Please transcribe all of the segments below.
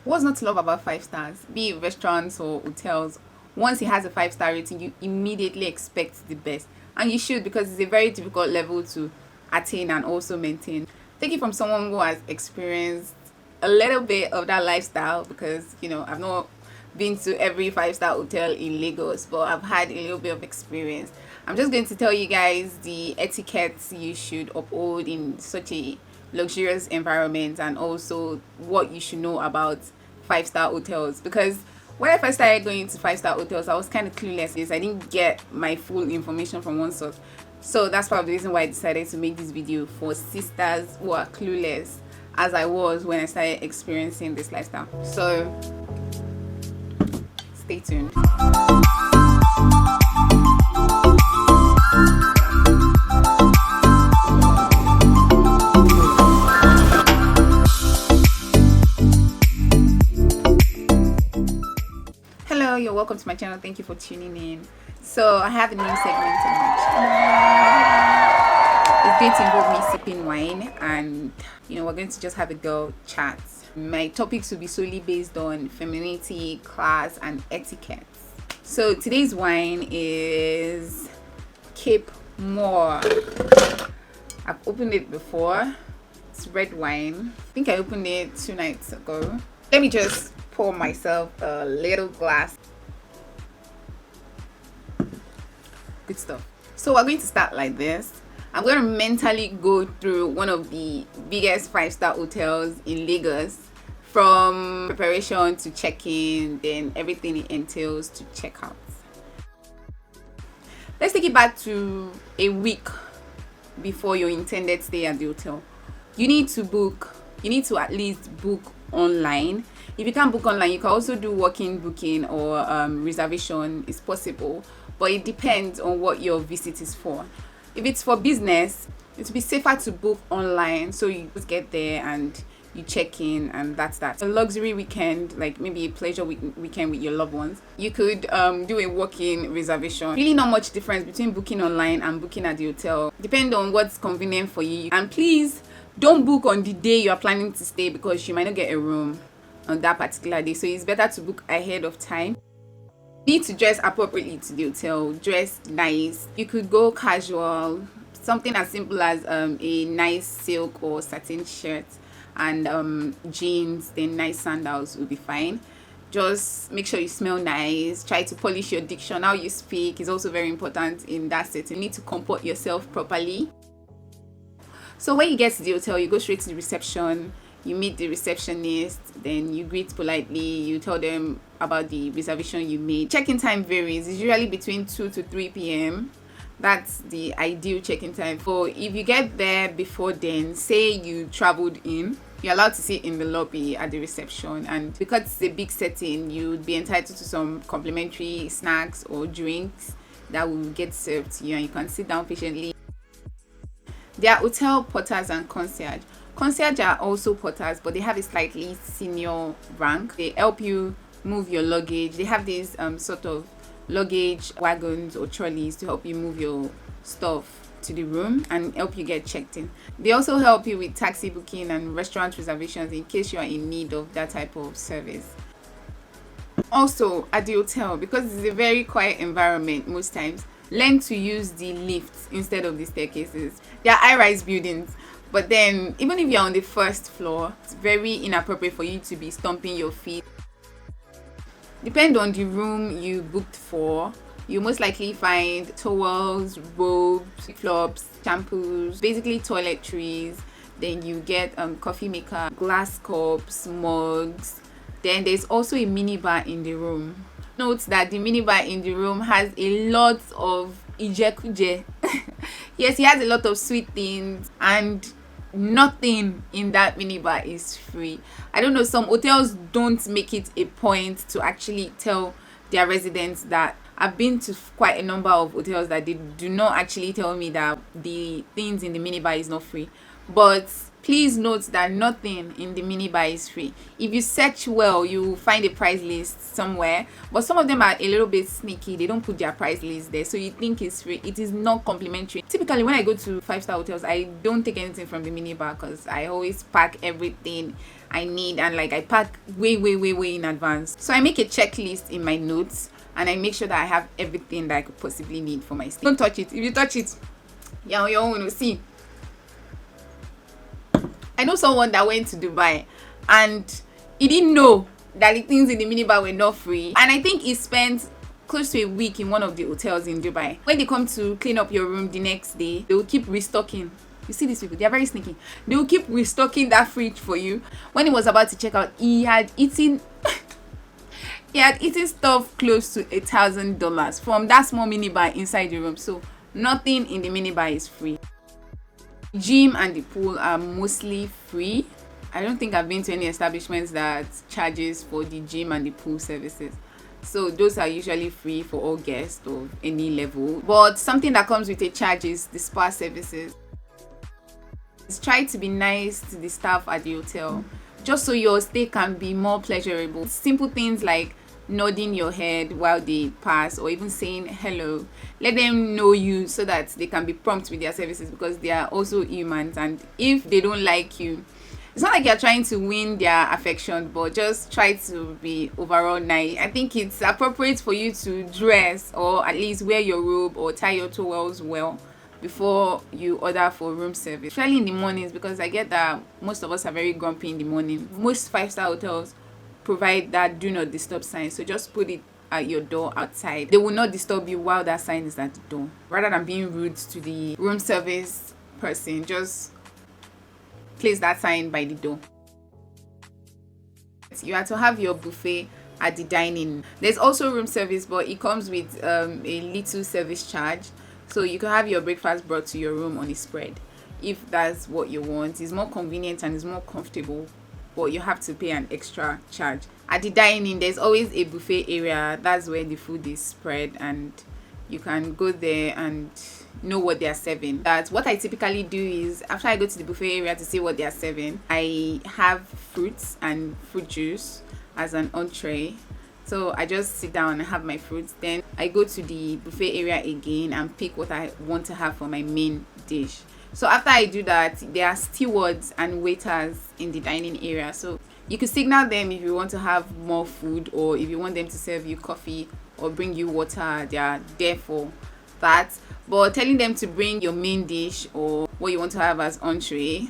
What's not to love about 5 stars? Be it restaurants or hotels. Once it has a 5 star rating, you immediately expect the best. And you should, because it's a very difficult level to attain and also maintain. Take it from someone who has experienced a little bit of that lifestyle, because I've not been to every 5 star hotel in Lagos, but I've had a little bit of experience. I'm just going to tell you guys the etiquettes you should uphold in such a luxurious environment, and also what you should know about 5 star hotels. Because when I first started going to 5 star hotels, I was kind of clueless because I didn't get my full information from one source. So that's probably the reason why I decided to make this video for sisters who are clueless, as I was when I started experiencing this lifestyle. So stay tuned. Hello, you're welcome to my channel. Thank you for tuning in. So I have a new segment on my channel. It's going to involve me sipping wine, and we're going to just have a girl chat. My topics will be solely based on femininity, class, and etiquette. So today's wine is Cape More. I've opened it before. It's red wine. I think I opened it 2 nights ago. Let me just pour myself a little glass. Good stuff. So we're going to start like this. I'm going to mentally go through one of the biggest 5 star hotels in Lagos, from preparation to check-in, then everything it entails to check out. Let's take it back to a week before your intended stay at the hotel. You need to at least book online. If you can't book online, you can also do walk-in booking or reservation is possible, but it depends on what your visit is for. If it's for business, it will be safer to book online, so you just get there and you check in, and that's that. A luxury weekend, like maybe a pleasure weekend with your loved ones, you could do a walk-in reservation. Really not much difference between booking online and booking at the hotel, depending on what's convenient for you. And please don't book on the day you are planning to stay, because you might not get a room on that particular day, so it's better to book ahead of time. You need to dress appropriately to the hotel. Dress nice. You could go casual, something as simple as a nice silk or satin shirt and jeans, then nice sandals will be fine. Just make sure you smell nice. Try to polish your diction. How you speak is also very important in that setting. You need to comport yourself properly. So when you get to the hotel, you go straight to the reception. You meet the receptionist, then you greet politely. You tell them about the reservation you made. Check-in time varies. It's usually between 2 to 3 p.m. That's the ideal check-in time. So if you get there before then, say you traveled in, you're allowed to sit in the lobby at the reception, and because it's a big setting, you'd be entitled to some complimentary snacks or drinks that will get served to you, and you can sit down patiently. There are hotel porters and concierge. Concierge are also porters, but they have a slightly senior rank. They help you move your luggage. They have these sort of luggage wagons or trolleys to help you move your stuff to the room and help you get checked in. They also help you with taxi booking and restaurant reservations in case you are in need of that type of service. Also at the hotel, because it's a very quiet environment most times, learn to use the lifts instead of the staircases. They are high-rise buildings, but then even if you're on the first floor, it's very inappropriate for you to be stomping your feet. Depending on the room you booked for, you most likely find towels, robes, flops, shampoos, basically toiletries. Then you get coffee maker, glass cups, mugs. Then there's also a minibar in the room. Note that the minibar in the room has a lot of ijekuje. Yes, it has a lot of sweet things, and nothing in that minibar is free. I don't know, some hotels don't make it a point to actually tell their residents that. I've been to quite a number of hotels that they do not actually tell me that the things in the minibar is not free. But please note that nothing in the minibar is free. If you search well, you will find a price list somewhere, but some of them are a little bit sneaky. They don't put their price list there, so you think it's free. It is not complimentary. Typically when I go to 5-star hotels, I don't take anything from the minibar because I always pack everything I need, and like I pack way in advance. So I make a checklist in my notes and I make sure that I have everything that I could possibly need for my stay. Don't touch it. If you touch it, you're on your own. See, I know someone that went to Dubai and he didn't know that the things in the minibar were not free, and I think he spent close to a week in one of the hotels in Dubai. When they come to clean up your room the next day, they will keep restocking. You see these people, they are very sneaky. They will keep restocking that fridge for you. When he was about to check out, he had eaten stuff close to $1,000 from that small minibar inside the room. So nothing in the minibar is free. Gym and the pool are mostly free. I don't think I've been to any establishments that charges for the gym and the pool services. So those are usually free for all guests of any level. But something that comes with a charge is the spa services. Try to be nice to the staff at the hotel, just so your stay can be more pleasurable. Simple things like nodding your head while they pass, or even saying hello. Let them know you so that they can be prompt with their services, because they are also humans, and if they don't like you, it's not like you're trying to win their affection, but just try to be overall nice. I think it's appropriate for you to dress, or at least wear your robe or tie your towels well before you order for room service, especially in the mornings, because I get that most of us are very grumpy in the morning. Most 5-star hotels provide that do not disturb sign, so just put it at your door outside. They will not disturb you while that sign is at the door. Rather than being rude to the room service person, just place that sign by the door. You have to have your buffet at the dining. There's also room service, but it comes with a little service charge. So you can have your breakfast brought to your room on a spread if that's what you want. It's more convenient and it's more comfortable, but you have to pay an extra charge. At the dining, there's always a buffet area. That's where the food is spread, and you can go there and know what they are serving. That's what I typically do. Is after I go to the buffet area to see what they are serving, I have fruits and fruit juice as an entree. So I just sit down and have my fruits. Then I go to the buffet area again and pick what I want to have for my main dish. So after I do that, there are stewards and waiters in the dining area. So you could signal them if you want to have more food, or if you want them to serve you coffee or bring you water. They are there for that. But telling them to bring your main dish or what you want to have as entree,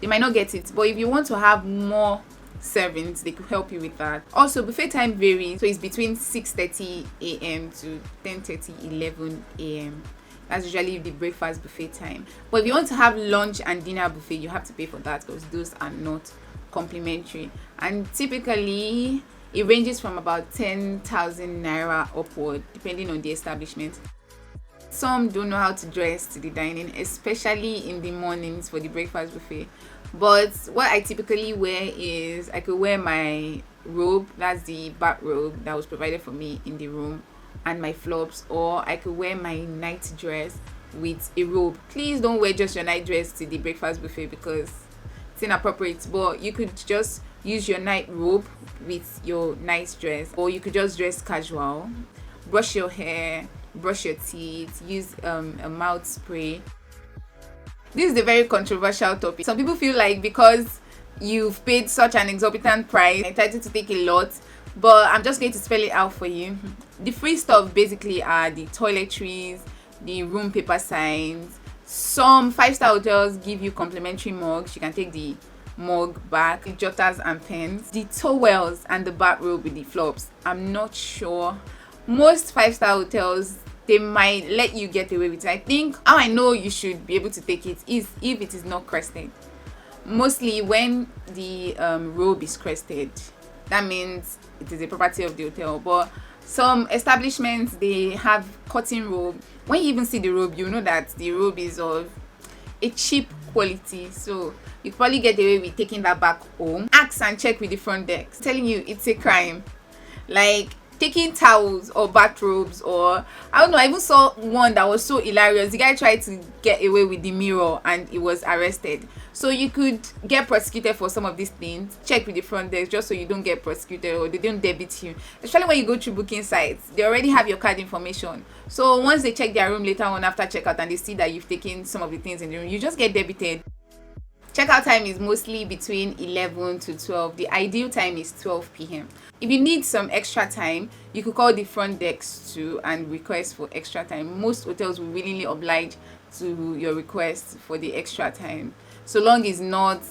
they might not get it. But if you want to have more servants, they could help you with that. Also, buffet time varies, so it's between 6:30 a.m. to 10:30, 11 a.m. That's usually the breakfast buffet time. But if you want to have lunch and dinner buffet, you have to pay for that, because those are not complimentary. And typically it ranges from about 10,000 naira upward, depending on the establishment. Some don't know how to dress to the dining, especially in the mornings for the breakfast buffet. But what I typically wear is, I could wear my robe, that's the bath robe that was provided for me in the room, and my flops, or I could wear my night dress with a robe. Please don't wear just your night dress to the breakfast buffet, because it's inappropriate. But you could just use your night robe with your night dress, or you could just dress casual. Brush your hair, brush your teeth, use a mouth spray. This is a very controversial topic. Some people feel like because you've paid such an exorbitant price, you're entitled to take a lot, but I'm just going to spell it out for you. The free stuff basically are the toiletries, the room paper signs. Some 5-star hotels give you complimentary mugs. You can take the mug back, the jotters and pens, the towels, and the bathrobe with the flops. I'm not sure. Most 5-star hotels, they might let you get away with it. I think how I know you should be able to take it is if it is not crested. Mostly when the robe is crested, that means it is a property of the hotel. But some establishments, they have cotton robe. When you even see the robe, you know that the robe is of a cheap quality, so you probably get away with taking that back home. Ask and check with the front desk. I'm telling you, it's a crime. Like taking towels or bathrobes, or I don't know, I even saw one that was so hilarious. The guy tried to get away with the mirror and he was arrested. So you could get prosecuted for some of these things. Check with the front desk just so you don't get prosecuted or they don't debit you, especially when you go through booking sites. They already have your card information, so once they check their room later on after checkout and they see that you've taken some of the things in the room, you just get debited. Checkout time is mostly between 11 to 12. The ideal time is 12 p.m. If you need some extra time, you could call the front desk too and request for extra time. Most hotels will willingly oblige to your request for the extra time, so long it's not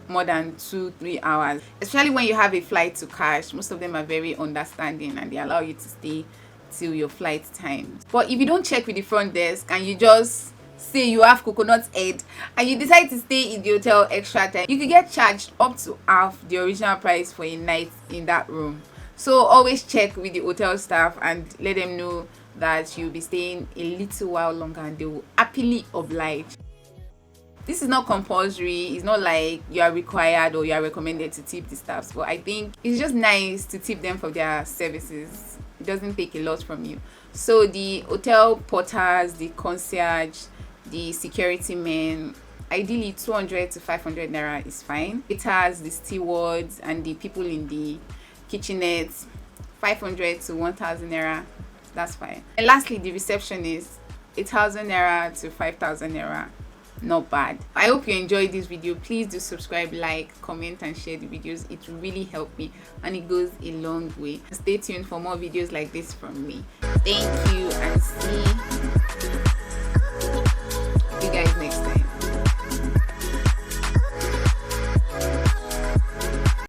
more than 2-3 hours. Especially when you have a flight to catch, most of them are very understanding and they allow you to stay till your flight time. But if you don't check with the front desk and you just say you have coconut head and you decide to stay in the hotel extra time, you could get charged up to half the original price for a night in that room. So always check with the hotel staff and let them know that you'll be staying a little while longer and they will happily oblige. This is not compulsory. It's not like you are required or you are recommended to tip the staffs, but I think it's just nice to tip them for their services. It doesn't take a lot from you. So the hotel porters, the concierge, the security men, ideally 200 to 500 naira is fine. Waiters, the stewards, and the people in the kitchenettes, 500 to 1000 naira, that's fine. And lastly, the receptionist, 8,000 naira to 5,000 naira, not bad. I hope you enjoyed this video. Please do subscribe, like, comment and share the videos. It will really help me and it goes a long way. Stay tuned for more videos like this from me. Thank you and see